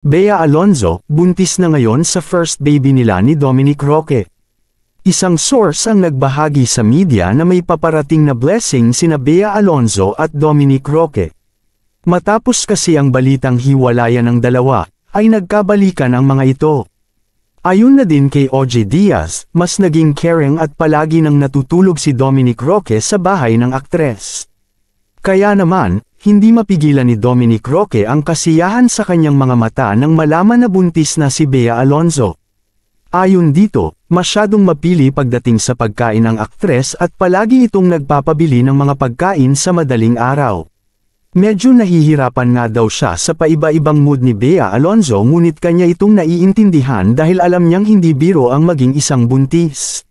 Bea Alonzo, buntis na ngayon sa first baby nila ni Dominic Roque. Isang source ang nagbahagi sa media na may paparating na blessing sina Bea Alonzo at Dominic Roque. Matapos kasi ang balitang hiwalayan ng dalawa, ay nagkabalikan ang mga ito. Ayon na din kay OJ Diaz, mas naging caring at palagi nang natutulog si Dominic Roque sa bahay ng aktres. Kaya naman, hindi mapigilan ni Dominic Roque ang kasiyahan sa kanyang mga mata nang malaman na buntis na si Bea Alonzo. Ayon dito, masyadong mapili pagdating sa pagkain ng aktres at palagi itong nagpapabili ng mga pagkain sa madaling araw. Medyo nahihirapan nga daw siya sa paiba-ibang mood ni Bea Alonzo ngunit kanya itong naiintindihan dahil alam niyang hindi biro ang maging isang buntis.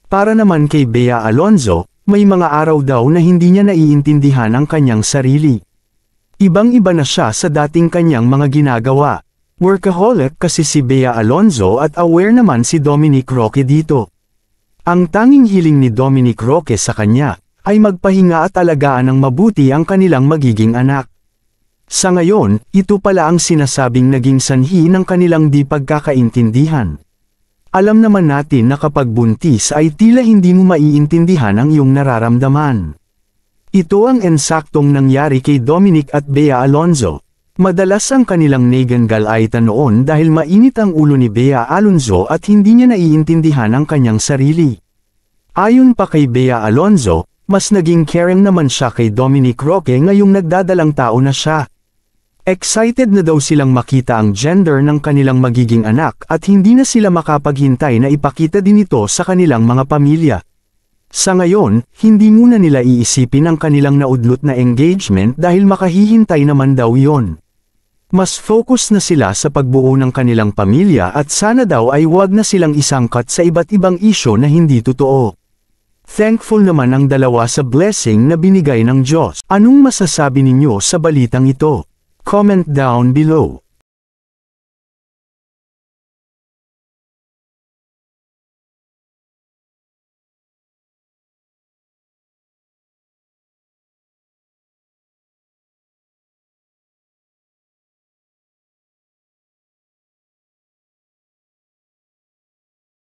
Para naman kay Bea Alonzo, may mga araw daw na hindi niya naiintindihan ang kanyang sarili. Ibang-iba na siya sa dating kanyang mga ginagawa. Workaholic kasi si Bea Alonzo at aware naman si Dominic Roque dito. Ang tanging hiling ni Dominic Roque sa kanya, ay magpahinga at alagaan ng mabuti ang kanilang magiging anak. Sa ngayon, ito pala ang sinasabing naging sanhi ng kanilang di pagkakaintindihan. Alam naman natin na kapag buntis ay tila hindi mo maiintindihan ang iyong nararamdaman. Ito ang ensaktong nangyari kay Dominic at Bea Alonzo. Madalas ang kanilang naganggalaita noon dahil mainit ang ulo ni Bea Alonzo at hindi niya naiintindihan ang kanyang sarili. Ayon pa kay Bea Alonzo, mas naging caring naman siya kay Dominic Roque ngayong nagdadalang tao na siya. Excited na daw silang makita ang gender ng kanilang magiging anak at hindi na sila makapaghintay na ipakita din ito sa kanilang mga pamilya. Sa ngayon, hindi muna nila iisipin ang kanilang naudlot na engagement dahil makahihintay naman daw yon. Mas focus na sila sa pagbuo ng kanilang pamilya at sana daw ay wag na silang isangkat sa iba't ibang isyo na hindi totoo. Thankful naman ang dalawa sa blessing na binigay ng Diyos. Anong masasabi ninyo sa balitang ito? Comment down below.